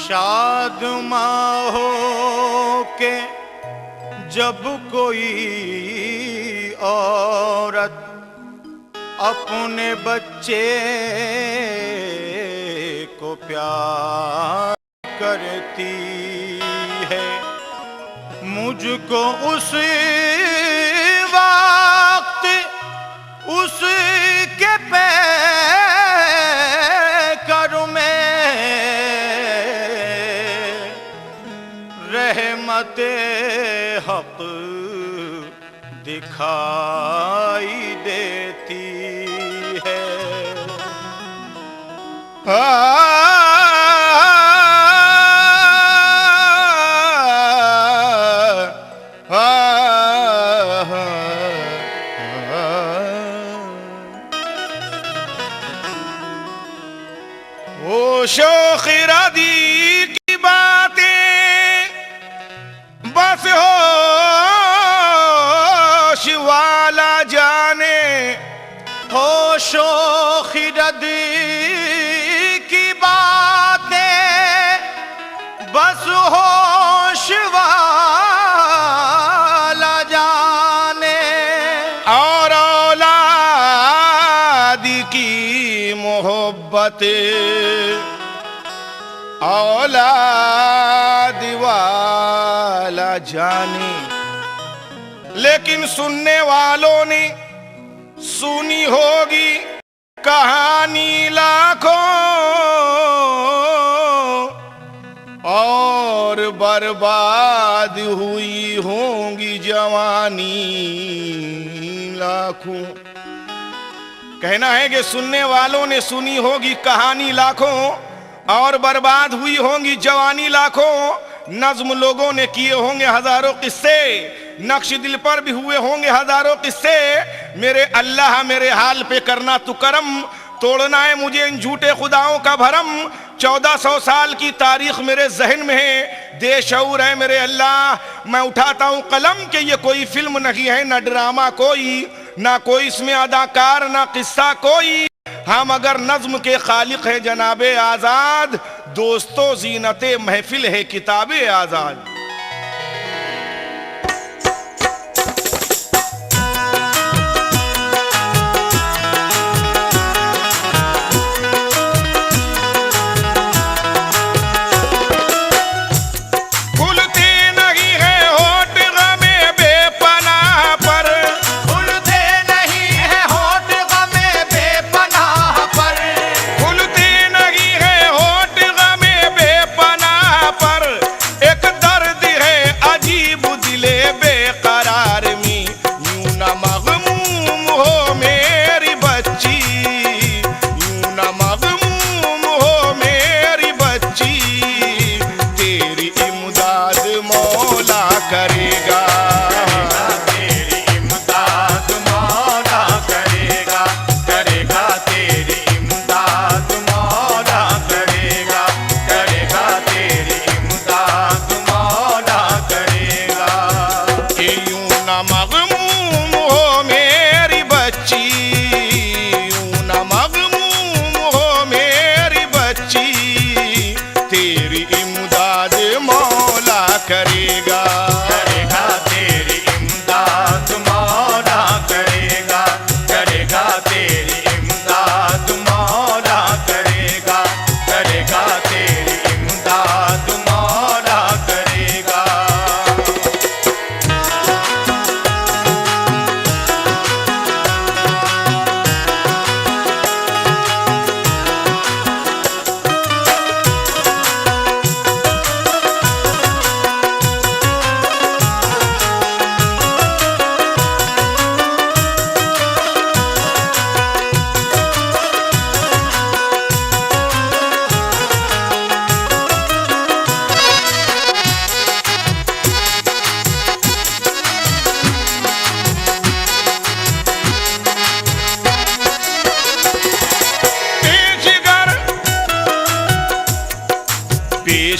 शादमां हो के जब कोई औरत अपने बच्चे को प्यार करती है, मुझको उस वक्त उसके पैकर में रहमते हक दिखाई देती है। वो शोखिरादी की बातें बस होश वाला जाने, होशो खिरदी की बातें बस होश वाला जाने, और औलाद की मोहब्बतें औलाद वाला जाने। लेकिन सुनने वालों ने सुनी होगी कहानी लाखों, और बर्बाद हुई होंगी जवानी लाखों। कहना है कि सुनने वालों ने सुनी होगी कहानी लाखों, और बर्बाद हुई होंगी जवानी लाखों। नज्म लोगों ने किए होंगे हजारों किस्से, नक्श दिल पर भी हुए होंगे हजारों किस्से। मेरे अल्लाह मेरे हाल पे करना तू करम, तोड़ना है मुझे इन झूठे खुदाओं का भरम। 1400 साल की तारीख मेरे जहन में है, देशऊर है मेरे अल्लाह। मैं उठाता हूँ कलम कि ये कोई फिल्म नहीं है, न ड्रामा कोई, ना कोई इसमें अदाकार, ना किस्सा कोई। हम अगर नज्म के खालिक है जनाबे आजाद, दोस्तों जीनते महफिल है किताबे आजाद। एक दर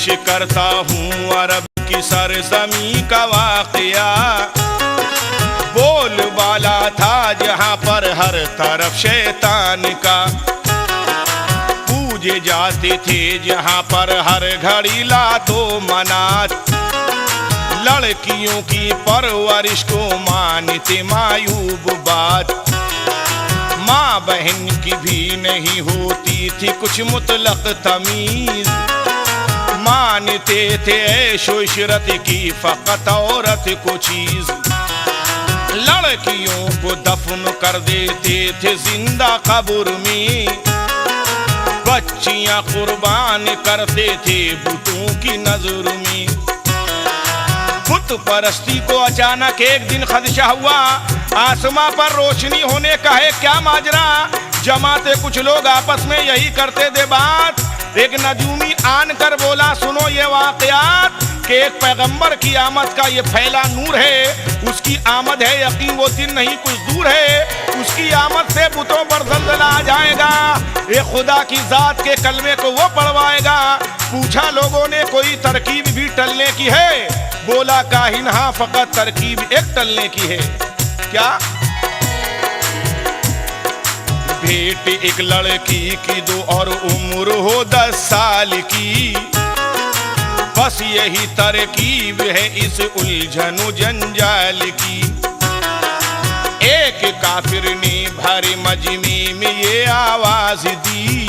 पेश करता हूँ अरब की सरजमी का वाकया। बोल वाला था जहाँ पर हर तरफ शैतान का, पूजे जाते थे जहाँ पर हर घड़ी लातो मनात। लड़कियों की परवरिश को मानते मायूब बात, माँ बहन की भी नहीं होती थी कुछ मुतलक तमीज। मानते थे ऐशो इशरत की फकत औरत को चीज। लड़कियों को दफन कर देते थे जिंदा कब्र में, बच्चियां कुर्बान करते थे बुतों की नजर में। बुत परस्ती को अचानक एक दिन खदशा हुआ, आसमां पर रोशनी होने का है क्या माजरा। जमाते कुछ लोग आपस में यही करते थे बात। एक नजूमी आन कर बोला सुनो ये वाकयात, कि एक पैगंबर की आमद का ये फैला नूर है। उसकी आमद है यकीन वो दिन नहीं कुछ दूर है, उसकी आमद से बुतों पर जल्जला आ जाएगा। ये खुदा की जात के कलमे को वो पढ़वाएगा। पूछा लोगों ने कोई तरकीब भी टलने की है? बोला काहिन हाँ फकत तरकीब एक टलने की है। क्या? भेंट एक लड़की की दो और उम्र हो 10 साल की, बस यही तरकीब है इस उलझनो जंजाल की। एक काफिर ने भरे मजमे में ये आवाज दी,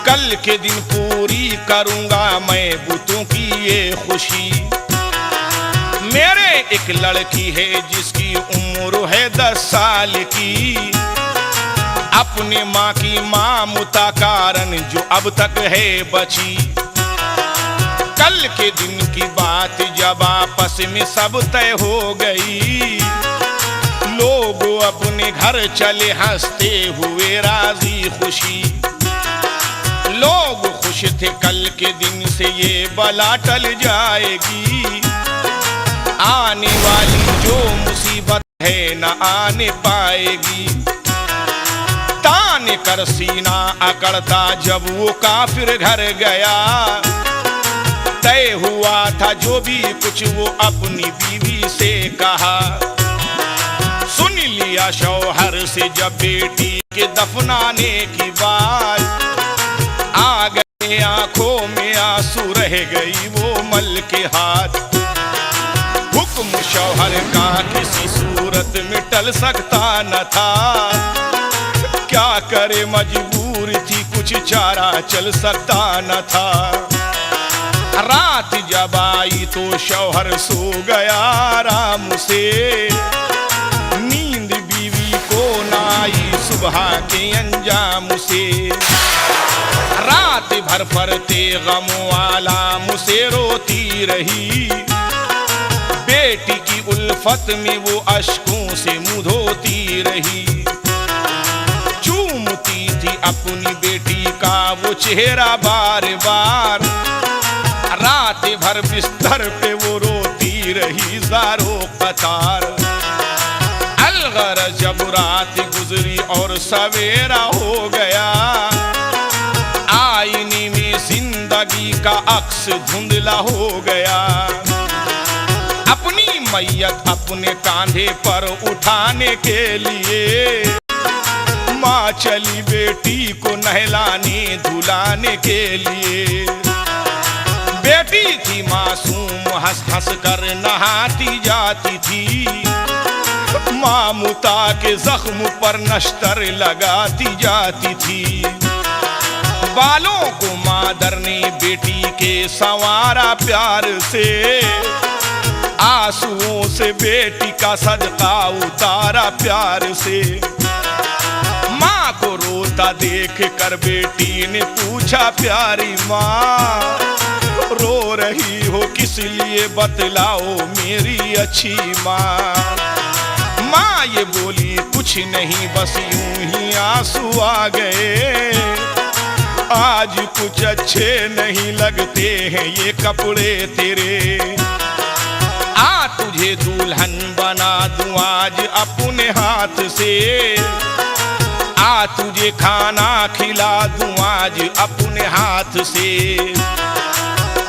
कल के दिन पूरी करूंगा मैं बुतों की ये खुशी। मेरे एक लड़की है जिसकी उम्र है 10 साल की, अपने माँ की मामूता कारण जो अब तक है बची। कल के दिन की बात जब आपस में सब तय हो गई, लोग अपने घर चले हंसते हुए राजी खुशी। लोग खुश थे कल के दिन से ये बला टल जाएगी, आने वाली जो मुसीबत है न आने पाएगी। तान कर सीना अकड़ता जब वो काफिर घर गया, तय हुआ था जो भी कुछ वो अपनी बीवी से कहा। सुन लिया शौहर से जब बेटी के दफनाने की बात, आ गए आंखों में आंसू रह गई वो मल के हाथ। हुक्म शौहर का किसी सूरत में टल सकता न था, क्या करे मजबूर थी कुछ चारा चल सकता न था। रात जब आई तो शौहर सो गया आराम से, नींद बीवी को न आई सुबह के अंजाम से। रात भर फरते गम वाला मुझसे रोती रही, बेटी की उल्फत में वो अश्कों से मुंह धोती रही। चूमती थी अपनी बेटी का वो चेहरा बार बार, रात भर बिस्तर पे वो रोती रही ज़ारो कतार। अलगर जब रात गुजरी और सवेरा हो गया, आईने में जिंदगी का अक्स धुंधला हो गया। अपनी मैयत अपने कांधे पर उठाने के लिए, माँ चली बेटी को नहलाने धुलाने के लिए। बेटी थी मासूम हंस हंस कर नहाती जाती थी, मामूता के जख्म पर नश्तर लगाती जाती थी। बालों को मादर ने बेटी के संवारा प्यार से, आंसुओं से बेटी का सदका उतारा प्यार से। माँ को रोता देख कर बेटी ने पूछा प्यारी माँ, रो रही हो किस लिए बतलाओ मेरी अच्छी माँ। माँ ये बोली कुछ नहीं बस यूं ही आंसू आ गए, आज कुछ अच्छे नहीं लगते हैं ये कपड़े तेरे। आ तुझे दुल्हन बना दूं आज अपने हाथ से, आ तुझे खाना खिला दूं आज अपने हाथ से।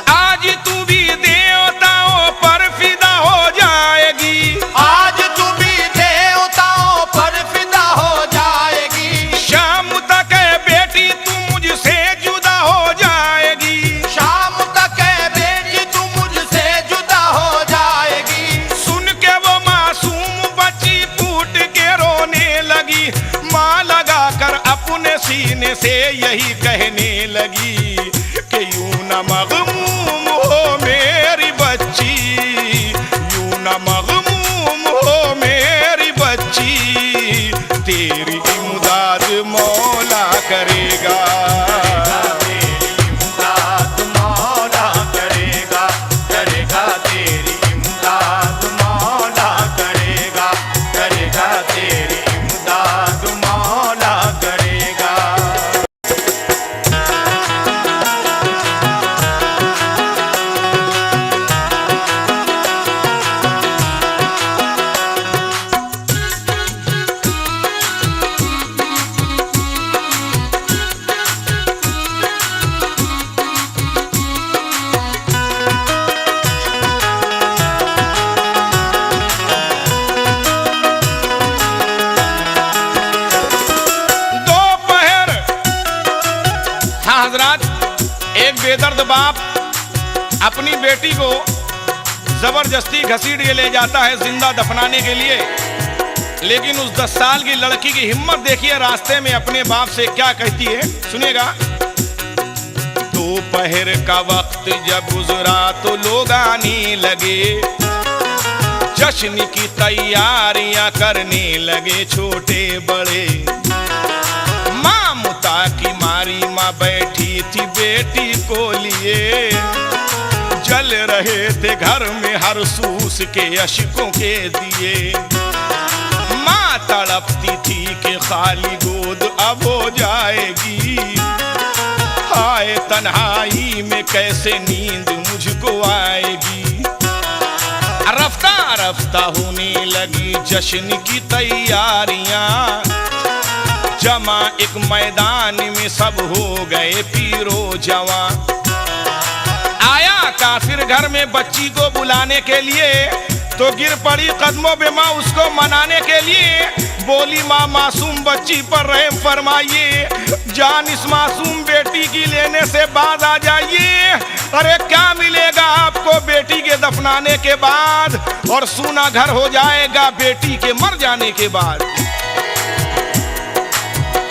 आज तू भी देवताओं पर फिदा हो जाएगी, आज तू भी देवताओं पर फिदा हो जाएगी। शाम तक है बेटी तू मुझसे जुदा हो जाएगी, शाम तक है बेटी तू मुझसे जुदा हो जाएगी। सुन के वो मासूम बच्ची फूट के रोने लगी, माँ लगा कर अपने सीने से यही कहने लगी कि यूं न मगमूम हो मेरी बच्ची, यूं न मगमूम हो मेरी बच्ची, तेरी इमदाद मौला करेगा, तेरी इमदाद मौला करेगा, करेगा तेरी इमदाद मौला करेगा, करेगा तेरी इमदाद मौला करेगा। दोपहर हाँ हजरात, एक बेदर्द बाप अपनी बेटी को जबरदस्ती घसीट के ले जाता है जिंदा दफनाने के लिए, लेकिन उस 10 साल की लड़की की हिम्मत देखिए, रास्ते में अपने बाप से क्या कहती है, सुनिएगा। दोपहर का वक्त जब गुजरा तो लोग आने लगे, जश्न की तैयारियां करने लगे छोटे बड़े। माँ मुता की मारी माँ बैठी थी बेटी को लिए, जल रहे थे घर में हर सूस के अश्कों के दिए। माँ तड़पती थी कि खाली गोद अब हो जाएगी, हाय तन्हाई में कैसे नींद मुझको आएगी। रफ्ता रफ्ता होने लगी जश्न की तैयारियां, जमा एक मैदान में सब हो गए पीरो जवां। आया काफिर घर में बच्ची को बुलाने के लिए, तो गिर पड़ी कदमों पे माँ उसको मनाने के लिए। बोली माँ मासूम बच्ची पर रहम फरमाइए, जान इस मासूम बेटी की लेने से बाज आ जाइए। अरे क्या मिलेगा आपको बेटी के दफनाने के बाद, और सूना घर हो जाएगा बेटी के मर जाने के बाद।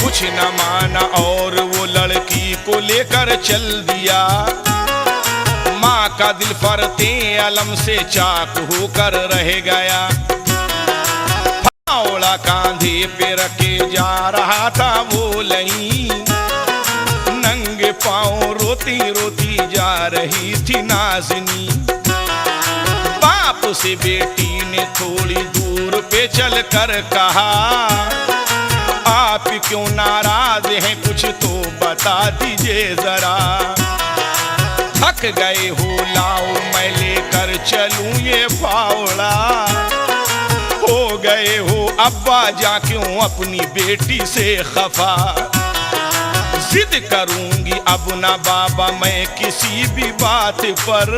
कुछ न माना और वो लड़की को लेकर चल दिया, माँ का दिल फरते अलम से चाक होकर रह गया। फावड़ा कांधे पे रखे जा रहा था वो लई, नंगे पाँव रोती रोती जा रही थी नाज़नी। बाप से बेटी ने थोड़ी दूर पे चल कर कहा, आप क्यों नाराज हैं कुछ तो बता दीजिए जरा। थक गए हो लाओ मैं लेकर चलूं ये फावड़ा, हो गए हो अब्बा जा क्यों अपनी बेटी से खफा। जिद करूंगी अब ना बाबा मैं किसी भी बात पर,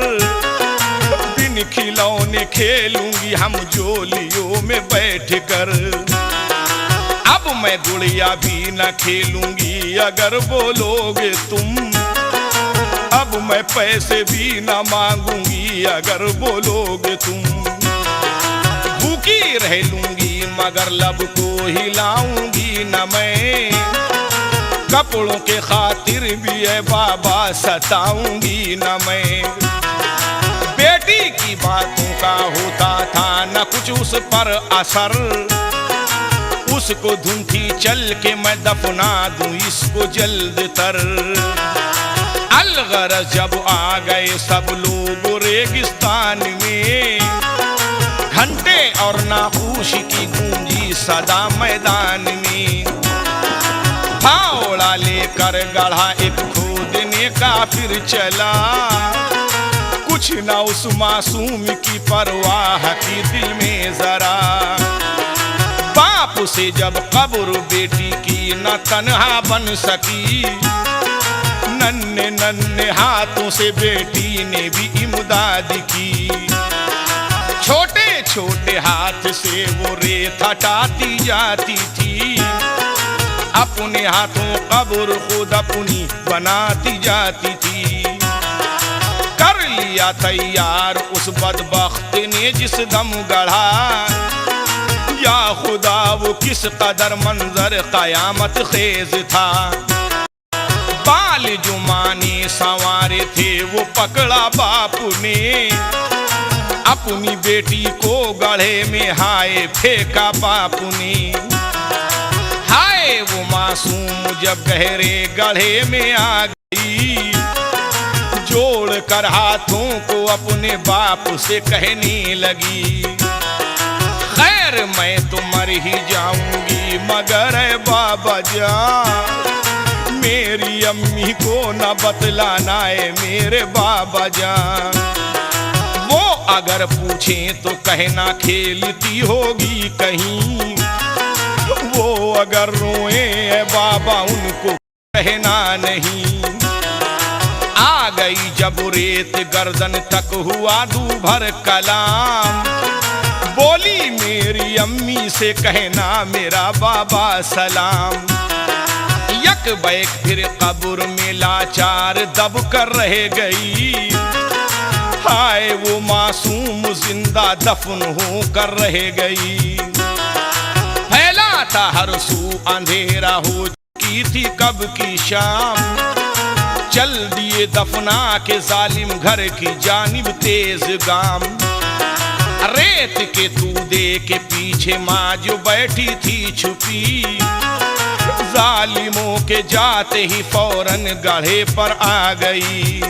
बिन खिलौने खेलूंगी हम जोलियों में बैठ कर। अब मैं गुड़िया भी न खेलूंगी अगर बोलोगे तुम, अब मैं पैसे भी न मांगूंगी अगर बोलोगे तुम। भूखी रह लूंगी मगर लब को हिलाऊंगी न मैं, कपड़ों के खातिर भी है बाबा सताऊंगी न मैं। बेटी की बातों का होता था न कुछ उस पर असर, उसको धुन थी चल के मैं दफना दूं इसको जल्द तर। अलगरज जब आ गए सब लोग रेगिस्तान में, घंटे और नाखूश की गूंजी सदा मैदान में। फावड़ा लेकर गढ़ा एक खोदने का फिर चला, कुछ ना उस मासूम की परवाह की दिल में जरा। बाप से जब कब्र बेटी की न तन्हा बन सकी, नन्हे नन्हे हाथों से बेटी ने भी इमदाद की। छोटे छोटे हाथ से वो रेत हटाती जाती थी, अपने हाथों कब्र खुद अपनी बनाती जाती थी। कर लिया तैयार उस बदबख्त ने जिस दम गढ़ा, या खुदा वो किस कदर मंजर कयामत खेज था। बाल जुमाने संवारे थे वो पकड़ा बापू ने, अपनी बेटी को गढ़े में हाय फेंका बापू ने। हाय वो मासूम जब गहरे गढ़े में आ गई, जोड़ कर हाथों को अपने बाप से कहने लगी, खैर मैं तो मर ही जाऊंगी मगर बाबा जान मेरी अम्मी को न बतलाना है मेरे बाबा जान। वो अगर पूछें तो कहना खेलती होगी कहीं, वो अगर रोए है बाबा उनको कहना नहीं। आ गई जब रेत गर्दन तक हुआ दूभर कलाम, बोली मेरी अम्मी से कहना मेरा बाबा सलाम। यक बैक फिर कब्र में लाचार दब कर रह गई, हाय वो मासूम जिंदा दफन हो कर रह गई। फैला था हर सू अंधेरा हो चुकी थी कब की शाम, चल दिए दफना के जालिम घर की जानिब तेज गाम। रेत के तूदे के पीछे माँ जो बैठी थी छुपी, जालिमों के जाते ही फौरन गढ़े पर आ गई।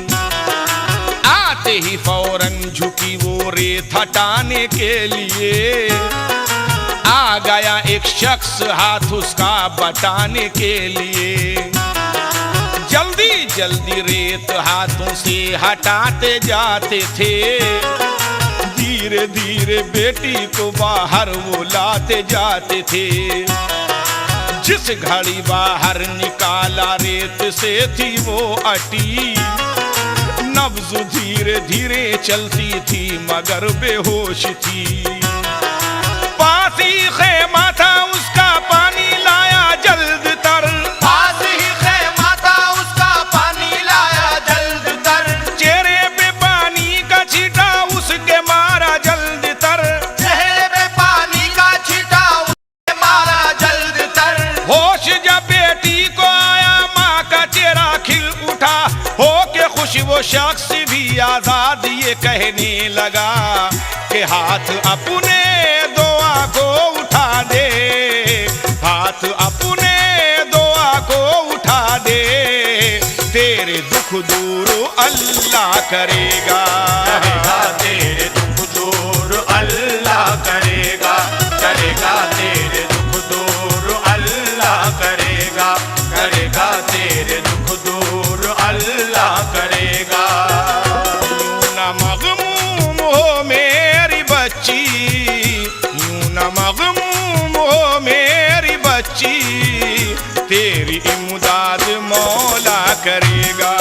आते ही फौरन झुकी वो रेत हटाने के लिए, आ गया एक शख्स हाथ उसका बटाने के लिए। जल्दी जल्दी रेत हाथों से हटाते जाते थे, धीरे धीरे बेटी को बाहर वो लाते जाते थे। जिस घड़ी बाहर निकाला रेत से थी वो अटी, नब्ज धीरे धीरे चलती थी मगर बेहोश थी। पास ही खेमा था उसका पानी लाया जल्द तर, पास ही खेमा था उसका पानी लाया जल्द तर। चेहरे पे पानी का छींटा उसके मारा जल्द तर, चेहरे पे पानी का छींटा उसके मारा जल्द तर। होश जब बेटी को आया माँ का चेहरा खिल उठा, हो के खुश वो शख्स भी आजाद ये कहने लगा कि हाथ अपने दुआ को उठा दे, हाथ अपने दुआ को उठा दे, तेरे दुख दूर अल्लाह करेगा। करेगा तेरे दुख दूर अल्लाह करेगा, करेगा तेरे दुख दूर अल्लाह करेगा, करेगा तेरे दुख दूर अल्लाह करेगा। यूं न मगमूम हो मेरी बच्ची, यूं न मगमूम हो मेरी बच्ची, तेरी इमदाद मौला करेगा।